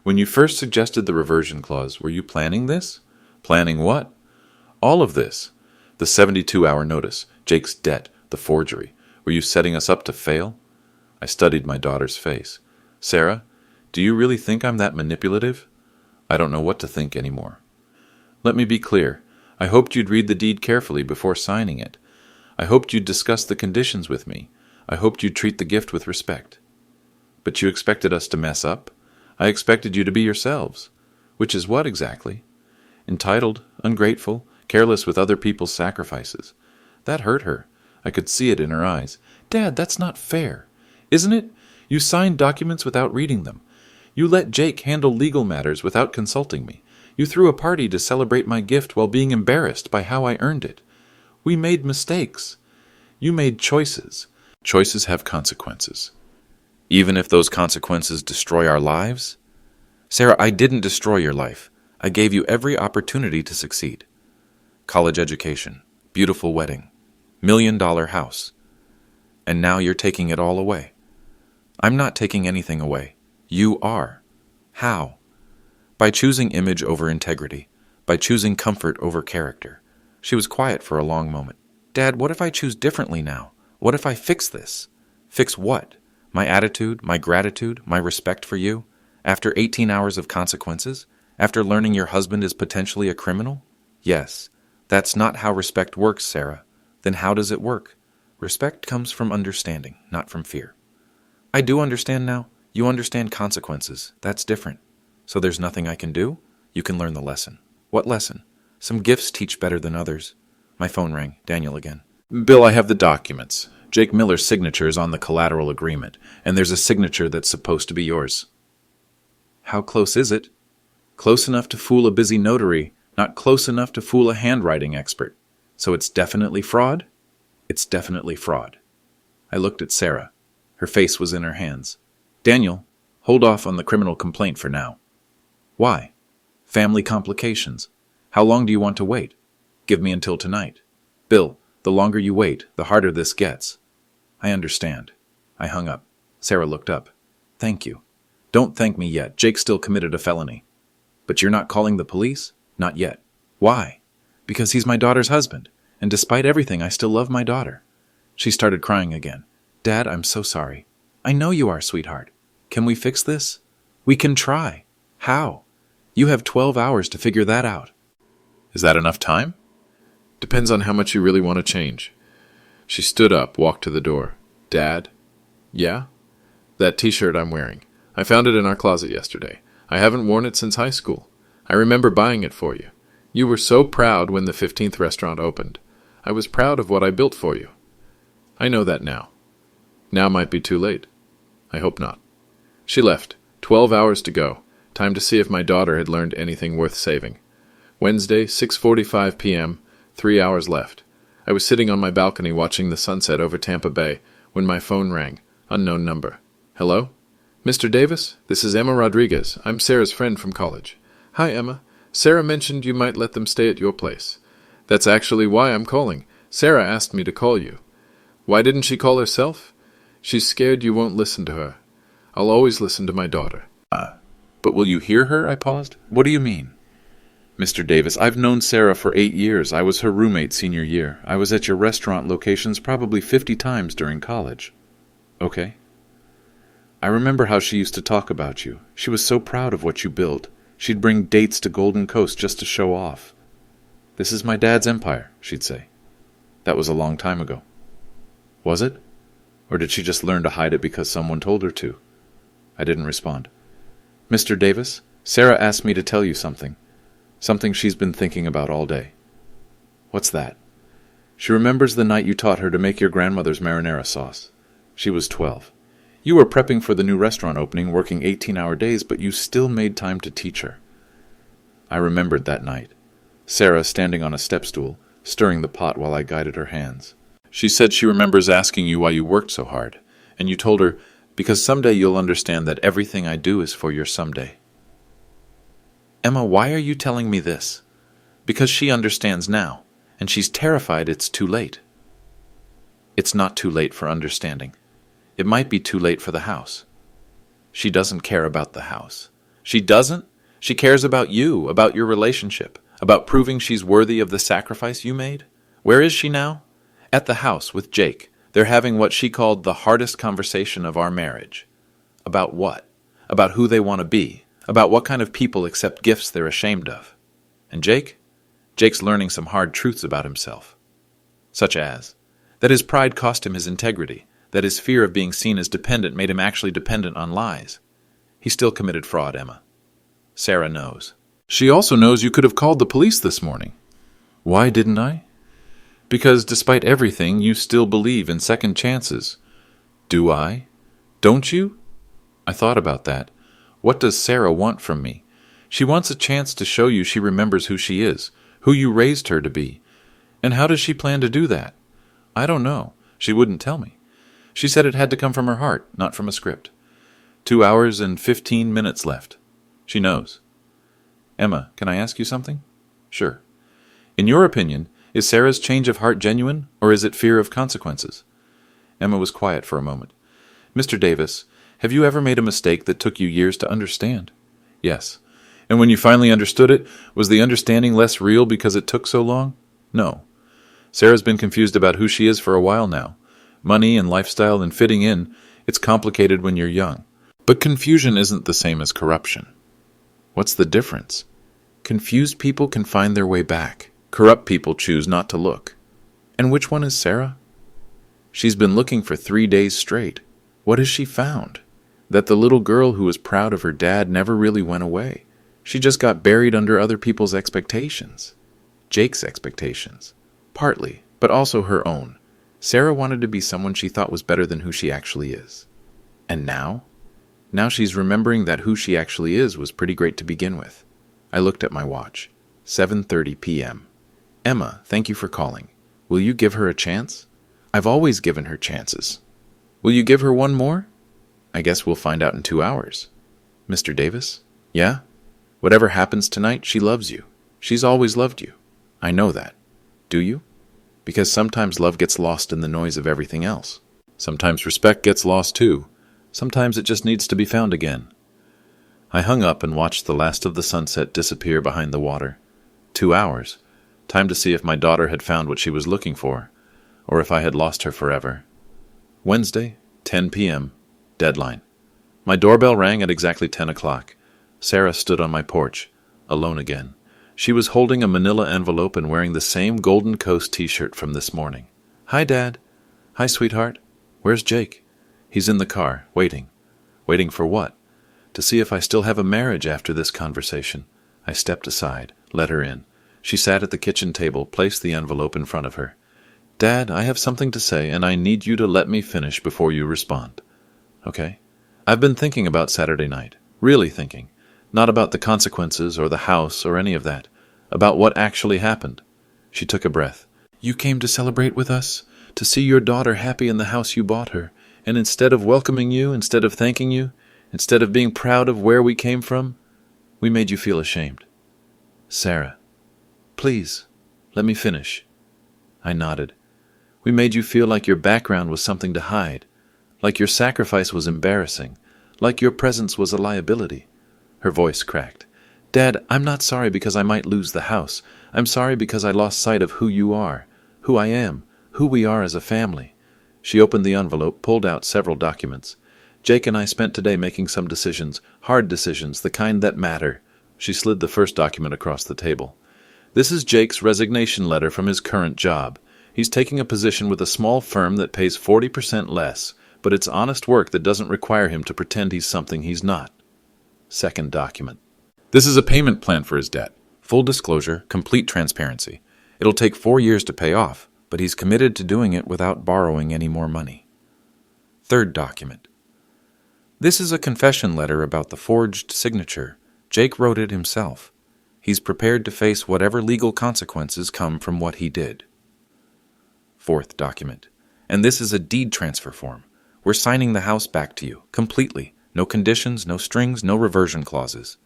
When you first suggested the reversion clause, were you planning this? Planning what? All of this. The 72-hour notice, Jake's debt, the forgery. Were you setting us up to fail? I studied my daughter's face. Sarah, do you really think I'm that manipulative? I don't know what to think anymore. Let me be clear. I hoped you'd read the deed carefully before signing it. I hoped you'd discuss the conditions with me. I hoped you'd treat the gift with respect. But you expected us to mess up? I expected you to be yourselves. Which is what exactly? Entitled, ungrateful, careless with other people's sacrifices. That hurt her. I could see it in her eyes. Dad, that's not fair. Isn't it? You signed documents without reading them. You let Jake handle legal matters without consulting me. You threw a party to celebrate my gift while being embarrassed by how I earned it. We made mistakes. You made choices. Choices have consequences. Even if those consequences destroy our lives? Sarah, I didn't destroy your life. I gave you every opportunity to succeed. College education, beautiful wedding, $1 million house. And now you're taking it all away. I'm not taking anything away. You are. How? By choosing image over integrity, by choosing comfort over character. She was quiet for a long moment. Dad, what if I choose differently now? What if I fix this? Fix what? My attitude, my gratitude, my respect for you? After 18 hours of consequences? After learning your husband is potentially a criminal? Yes. That's not how respect works, Sarah. Then how does it work? Respect comes from understanding, not from fear. I do understand now. You understand consequences. That's different. So there's nothing I can do? You can learn the lesson. What lesson? Some gifts teach better than others. My phone rang. Daniel again. Bill, I have the documents. Jake Miller's signature is on the collateral agreement, and there's a signature that's supposed to be yours. How close is it? Close enough to fool a busy notary, not close enough to fool a handwriting expert. So it's definitely fraud? It's definitely fraud. I looked at Sarah. Her face was in her hands. Daniel, hold off on the criminal complaint for now. Why? Family complications. How long do you want to wait? Give me until tonight. Bill, the longer you wait, the harder this gets. I understand. I hung up. Sarah looked up. Thank you. Don't thank me yet. Jake still committed a felony. But you're not calling the police? Not yet. Why? Because he's my daughter's husband, and despite everything, I still love my daughter. She started crying again. Dad, I'm so sorry. I know you are, sweetheart. Can we fix this? We can try. How? You have 12 hours to figure that out. Is that enough time? Depends on how much you really want to change. She stood up, walked to the door. Dad? Yeah? That t-shirt I'm wearing. I found it in our closet yesterday. I haven't worn it since high school. I remember buying it for you. You were so proud when the 15th restaurant opened. I was proud of what I built for you. I know that now. Now might be too late. I hope not. She left. 12 hours to go. Time to see if my daughter had learned anything worth saving. Wednesday, 6:45 p.m., 3 hours left. I was sitting on my balcony watching the sunset over Tampa Bay when my phone rang. Unknown number. Hello? Mr. Davis? This is Emma Rodriguez. I'm Sarah's friend from college. Hi, Emma. Sarah mentioned you might let them stay at your place. That's actually why I'm calling. Sarah asked me to call you. Why didn't she call herself? She's scared you won't listen to her. I'll always listen to my daughter. But will you hear her? I paused. What do you mean? Mr. Davis, I've known Sarah for 8 years. I was her roommate senior year. I was at your restaurant locations probably 50 times during college. Okay. I remember how she used to talk about you. She was so proud of what you built. She'd bring dates to Golden Coast just to show off. This is my dad's empire, she'd say. That was a long time ago. Was it? Or did she just learn to hide it because someone told her to? I didn't respond. Mr. Davis, Sarah asked me to tell you something. Something she's been thinking about all day. What's that? She remembers the night you taught her to make your grandmother's marinara sauce. She was 12. You were prepping for the new restaurant opening, working 18-hour days, but you still made time to teach her. I remembered that night. Sarah standing on a step stool, stirring the pot while I guided her hands. She said she remembers asking you why you worked so hard, and you told her, because someday you'll understand that everything I do is for your someday. Emma, why are you telling me this? Because she understands now, and she's terrified it's too late. It's not too late for understanding. It might be too late for the house. She doesn't care about the house. She doesn't? She cares about you, about your relationship, about proving she's worthy of the sacrifice you made. Where is she now? At the house with Jake. They're having what she called the hardest conversation of our marriage. About what? About who they want to be. About what kind of people accept gifts they're ashamed of. And Jake? Jake's learning some hard truths about himself. Such as that his pride cost him his integrity, that his fear of being seen as dependent made him actually dependent on lies. He still committed fraud, Emma. Sarah knows. She also knows you could have called the police this morning. Why didn't I? Because despite everything, you still believe in second chances. Do I? Don't you? I thought about that. What does Sarah want from me? She wants a chance to show you she remembers who she is, who you raised her to be. And how does she plan to do that? I don't know. She wouldn't tell me. She said it had to come from her heart, not from a script. 2 hours and 15 minutes left. She knows. Emma, can I ask you something? Sure. In your opinion, is Sarah's change of heart genuine, or is it fear of consequences? Emma was quiet for a moment. Mr. Davis, have you ever made a mistake that took you years to understand? Yes. And when you finally understood it, was the understanding less real because it took so long? No. Sarah's been confused about who she is for a while now. Money and lifestyle and fitting in, it's complicated when you're young. But confusion isn't the same as corruption. What's the difference? Confused people can find their way back. Corrupt people choose not to look. And which one is Sarah? She's been looking for 3 days straight. What has she found? That the little girl who was proud of her dad never really went away. She just got buried under other people's expectations. Jake's expectations. Partly, but also her own. Sarah wanted to be someone she thought was better than who she actually is. And now? Now she's remembering that who she actually is was pretty great to begin with. I looked at my watch. 7:30 p.m. Emma, thank you for calling. Will you give her a chance? I've always given her chances. Will you give her one more? I guess we'll find out in 2 hours. Mr. Davis? Yeah? Whatever happens tonight, she loves you. She's always loved you. I know that. Do you? Because sometimes love gets lost in the noise of everything else. Sometimes respect gets lost too. Sometimes it just needs to be found again. I hung up and watched the last of the sunset disappear behind the water. 2 hours. Time to see if my daughter had found what she was looking for, or if I had lost her forever. Wednesday, 10 p.m. Deadline. My doorbell rang at exactly 10 o'clock. Sarah stood on my porch, alone again. She was holding a manila envelope and wearing the same Golden Coast t-shirt from this morning. Hi, Dad. Hi, sweetheart. Where's Jake? He's in the car, waiting. Waiting for what? To see if I still have a marriage after this conversation. I stepped aside, let her in. She sat at the kitchen table, placed the envelope in front of her. Dad, I have something to say, and I need you to let me finish before you respond. Okay? I've been thinking about Saturday night. Really thinking. Not about the consequences or the house or any of that. About what actually happened. She took a breath. You came to celebrate with us? To see your daughter happy in the house you bought her, and instead of welcoming you, instead of thanking you, instead of being proud of where we came from, we made you feel ashamed. Sarah, please, let me finish. I nodded. We made you feel like your background was something to hide, like your sacrifice was embarrassing, like your presence was a liability. Her voice cracked. Dad, I'm not sorry because I might lose the house. I'm sorry because I lost sight of who you are, who I am, who we are as a family. She opened the envelope, pulled out several documents. Jake and I spent today making some decisions, hard decisions, the kind that matter. She slid the first document across the table. This is Jake's resignation letter from his current job. He's taking a position with a small firm that pays 40% less, but it's honest work that doesn't require him to pretend he's something he's not. Second document. This is a payment plan for his debt. Full disclosure, complete transparency. It'll take 4 years to pay off, but he's committed to doing it without borrowing any more money. Third document. This is a confession letter about the forged signature. Jake wrote it himself. He's prepared to face whatever legal consequences come from what he did. Fourth document. And this is a deed transfer form. We're signing the house back to you, completely. No conditions, no strings, no reversion clauses.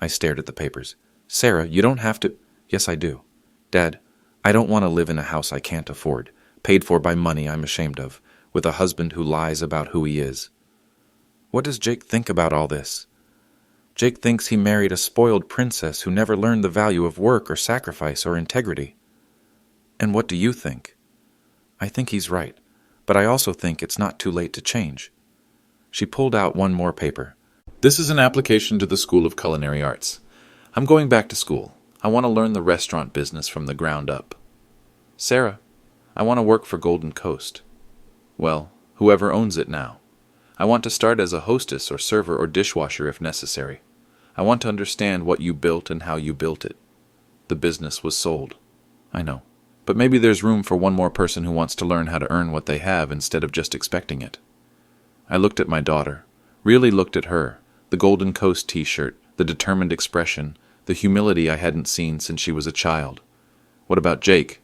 I stared at the papers. Sarah, you don't have to... Yes, I do. Dad, I don't want to live in a house I can't afford, paid for by money I'm ashamed of, with a husband who lies about who he is. What does Jake think about all this? Jake thinks he married a spoiled princess who never learned the value of work or sacrifice or integrity. And what do you think? I think he's right, but I also think it's not too late to change. She pulled out one more paper. This is an application to the School of Culinary Arts. I'm going back to school. I want to learn the restaurant business from the ground up. Sarah, I want to work for Golden Coast. Well, whoever owns it now. I want to start as a hostess or server or dishwasher if necessary. I want to understand what you built and how you built it. The business was sold. I know. But maybe there's room for one more person who wants to learn how to earn what they have instead of just expecting it. I looked at my daughter, really looked at her, the Golden Coast t-shirt, the determined expression, the humility I hadn't seen since she was a child. What about Jake?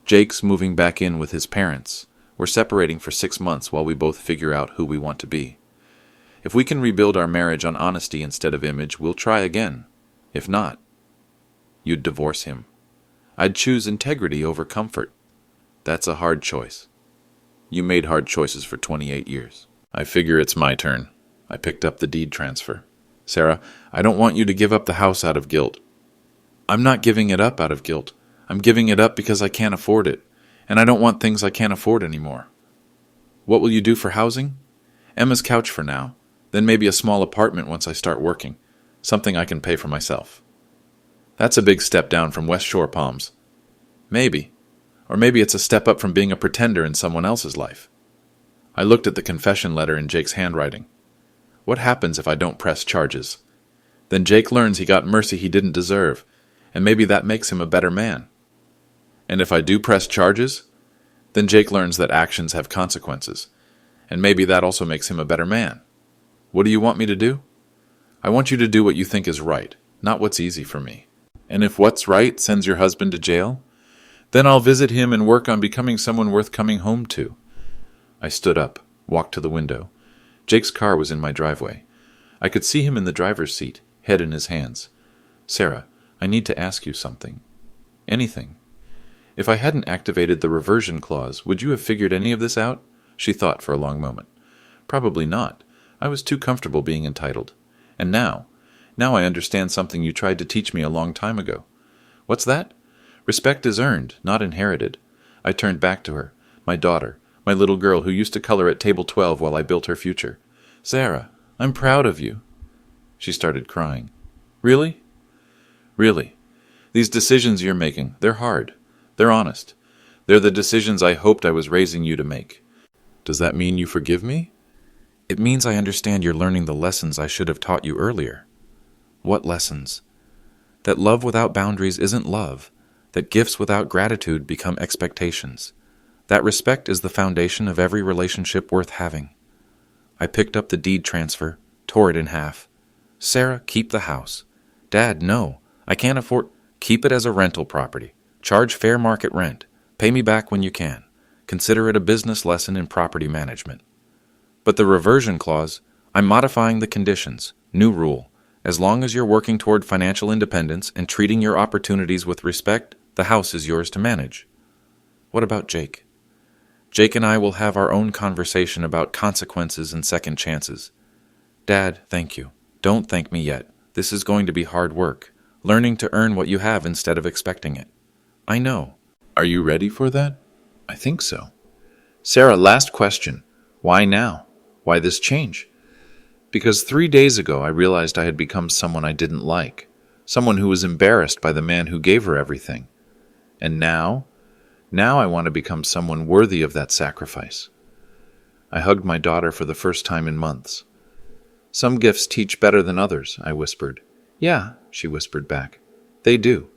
Jake's moving back in with his parents. We're separating for 6 months while we both figure out who we want to be. If we can rebuild our marriage on honesty instead of image, we'll try again. If not, you'd divorce him. I'd choose integrity over comfort. That's a hard choice. You made hard choices for 28 years. I figure it's my turn. I picked up the deed transfer. Sarah, I don't want you to give up the house out of guilt. I'm not giving it up out of guilt. I'm giving it up because I can't afford it. And I don't want things I can't afford anymore. What will you do for housing? Emma's couch for now, then maybe a small apartment once I start working, something I can pay for myself. That's a big step down from West Shore Palms. Maybe. Or maybe it's a step up from being a pretender in someone else's life. I looked at the confession letter in Jake's handwriting. What happens if I don't press charges? Then Jake learns he got mercy he didn't deserve, and maybe that makes him a better man. And if I do press charges, then Jake learns that actions have consequences, and maybe that also makes him a better man. What do you want me to do? I want you to do what you think is right, not what's easy for me. And if what's right sends your husband to jail, then I'll visit him and work on becoming someone worth coming home to. I stood up, walked to the window. Jake's car was in my driveway. I could see him in the driver's seat, head in his hands. Sarah, I need to ask you something. Anything. If I hadn't activated the reversion clause, would you have figured any of this out? She thought for a long moment. Probably not. I was too comfortable being entitled. And now I understand something you tried to teach me a long time ago. What's that? Respect is earned, not inherited. I turned back to her, my daughter, my little girl who used to color at table 12 while I built her future. Sarah, I'm proud of you. She started crying. Really? Really. These decisions you're making, they're hard. They're honest. They're the decisions I hoped I was raising you to make. Does that mean you forgive me? It means I understand you're learning the lessons I should have taught you earlier. What lessons? that love without boundaries isn't love, that gifts without gratitude become expectations, that respect is the foundation of every relationship worth having. I picked up the deed transfer, tore it in half. Sarah, keep the house. Dad, no, I can't afford. Keep it as a rental property. Charge fair market rent. Pay me back when you can. Consider it a business lesson in property management. But the reversion clause, I'm modifying the conditions. New rule. As long as you're working toward financial independence and treating your opportunities with respect, the house is yours to manage. What about Jake? Jake and I will have our own conversation about consequences and second chances. Dad, thank you. Don't thank me yet. This is going to be hard work, learning to earn what you have instead of expecting it. I know. Are you ready for that? I think so. Sarah, last question. Why now? Why this change? Because 3 days ago I realized I had become someone I didn't like, someone who was embarrassed by the man who gave her everything. And now I want to become someone worthy of that sacrifice. I hugged my daughter for the first time in months. Some gifts teach better than others, I whispered. Yeah, she whispered back. They do.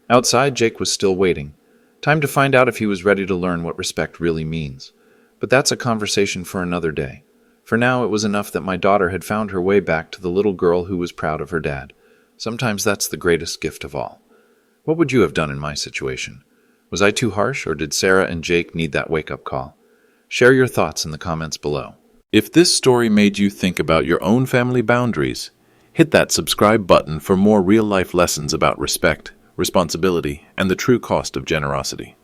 Outside, Jake was still waiting. Time to find out if he was ready to learn what respect really means. But that's a conversation for another day. For now, it was enough that my daughter had found her way back to the little girl who was proud of her dad. Sometimes that's the greatest gift of all. What would you have done in my situation? Was I too harsh, or did Sarah and Jake need that wake-up call? Share your thoughts in the comments below. If this story made you think about your own family boundaries, hit that subscribe button for more real-life lessons about respect, responsibility, and the true cost of generosity.